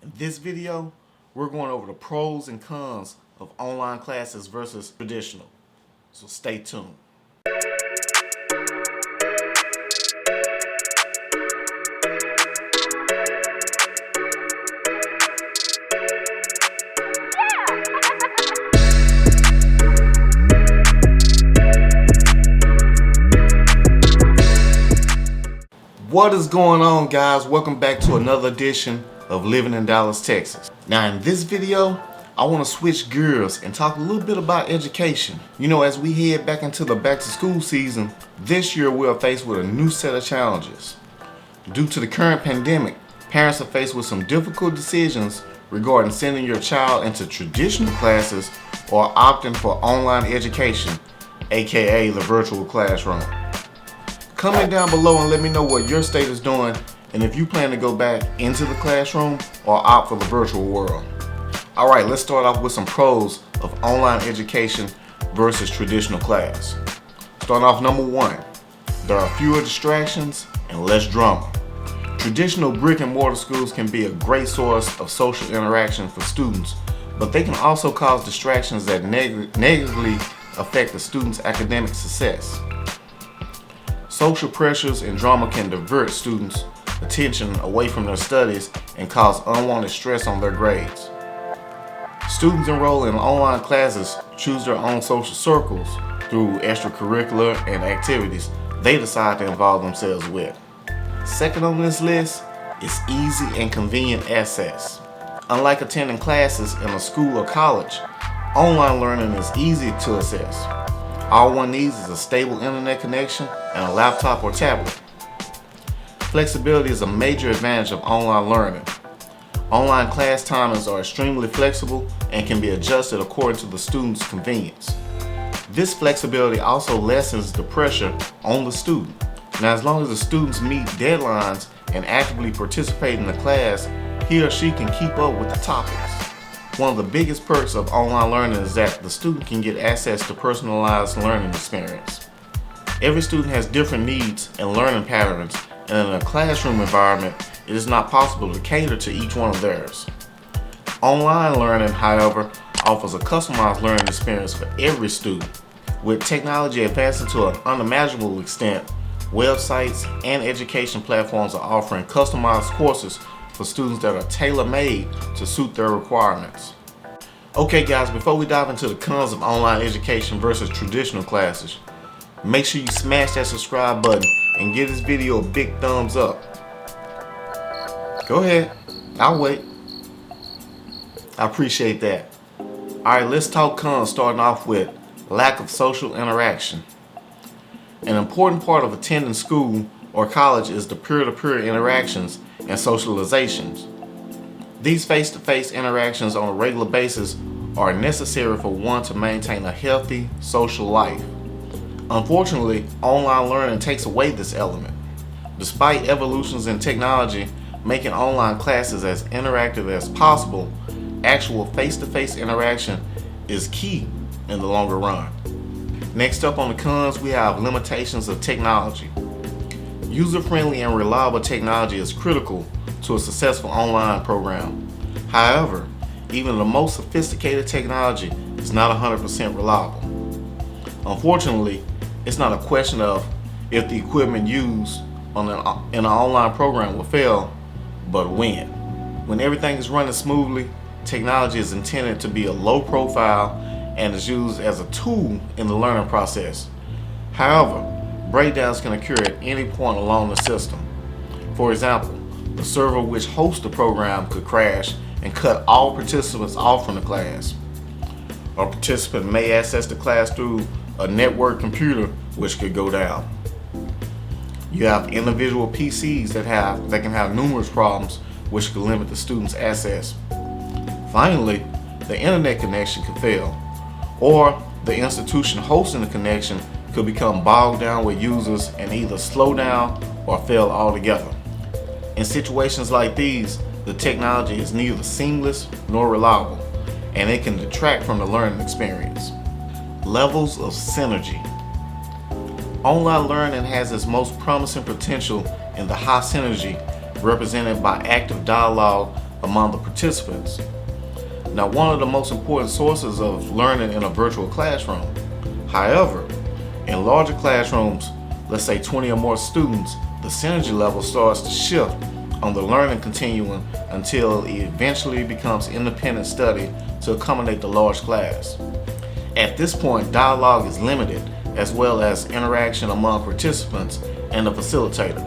In this video, we're going over the pros and cons of online classes versus traditional. So stay tuned. What is going on, guys? Welcome back to another edition of Living in Dallas, Texas. Now in this video, I want to switch gears and talk a little bit about education. You know, as we head back into the back to school season, this year we are faced with a new set of challenges. Due to the current pandemic, parents are faced with some difficult decisions regarding sending your child into traditional classes or opting for online education, aka the virtual classroom. Comment down below and let me know what your state is doing and if you plan to go back into the classroom or opt for the virtual world. Alright, let's start off with some pros of online education versus traditional class. Starting off number one, there are fewer distractions and less drama. Traditional brick and mortar schools can be a great source of social interaction for students, but they can also cause distractions that negatively affect the student's academic success. Social pressures and drama can divert students' attention away from their studies and cause unwanted stress on their grades. Students enroll in online classes choose their own social circles through extracurricular and activities they decide to involve themselves with. Second on this list is easy and convenient access. Unlike attending classes in a school or college, online learning is easy to access. All one needs is a stable internet connection and a laptop or tablet. Flexibility is a major advantage of online learning. Online class timings are extremely flexible and can be adjusted according to the student's convenience. This flexibility also lessens the pressure on the student. Now, as long as the students meet deadlines and actively participate in the class, he or she can keep up with the topics. One of the biggest perks of online learning is that the student can get access to personalized learning experience. Every student has different needs and learning patterns, and in a classroom environment, it is not possible to cater to each one of theirs. Online learning, however, offers a customized learning experience for every student. With technology advancing to an unimaginable extent, websites and education platforms are offering customized courses for students that are tailor-made to suit their requirements. Okay guys, before we dive into the cons of online education versus traditional classes, make sure you smash that subscribe button and give this video a big thumbs up. Go ahead, I'll wait. I appreciate that. Alright, let's talk cons, starting off with lack of social interaction. An important part of attending school or college is the peer-to-peer interactions and socializations. These face-to-face interactions on a regular basis are necessary for one to maintain a healthy social life. Unfortunately, online learning takes away this element. Despite evolutions in technology making online classes as interactive as possible, actual face-to-face interaction is key in the longer run. Next up on the cons, we have limitations of technology. User-friendly and reliable technology is critical to a successful online program. However, even the most sophisticated technology is not 100% reliable. Unfortunately, it's not a question of if the equipment used in an online program will fail, but when. When everything is running smoothly, technology is intended to be a low profile and is used as a tool in the learning process. However, breakdowns can occur at any point along the system. For example, the server which hosts the program could crash and cut all participants off from the class. A participant may access the class through a network computer which could go down. You have individual PCs that can have numerous problems which could limit the student's access. Finally, the internet connection could fail, or the institution hosting the connection could become bogged down with users and either slow down or fail altogether. In situations like these, the technology is neither seamless nor reliable, and it can detract from the learning experience. Levels of synergy. Online learning has its most promising potential in the high synergy represented by active dialogue among the participants. Now, one of the most important sources of learning in a virtual classroom. However, in larger classrooms, let's say 20 or more students, the synergy level starts to shift on the learning continuum until it eventually becomes independent study to accommodate the large class. At this point, dialogue is limited, as well as interaction among participants and the facilitator.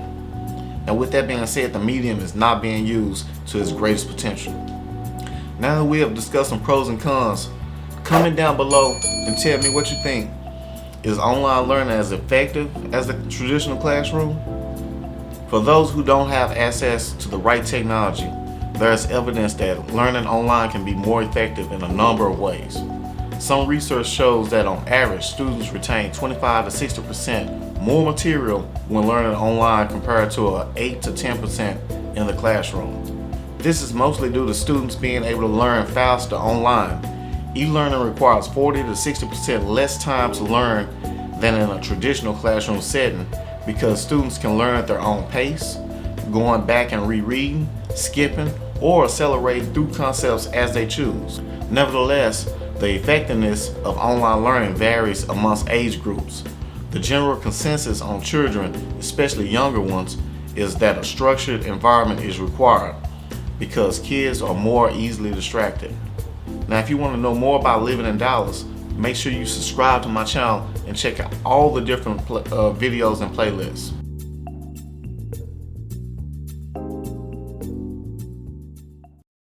And with that being said, the medium is not being used to its greatest potential. Now that we have discussed some pros and cons, comment down below and tell me what you think. Is online learning as effective as the traditional classroom? For those who don't have access to the right technology, there is evidence that learning online can be more effective in a number of ways. Some research shows that on average, students retain 25 to 60% more material when learning online compared to 8 to 10% in the classroom. This is mostly due to students being able to learn faster online. E-learning requires 40 to 60% less time to learn than in a traditional classroom setting because students can learn at their own pace, going back and rereading, skipping, or accelerating through concepts as they choose. Nevertheless, the effectiveness of online learning varies amongst age groups. The general consensus on children, especially younger ones, is that a structured environment is required because kids are more easily distracted. Now, if you want to know more about living in Dallas, make sure you subscribe to my channel and check out all the different videos and playlists.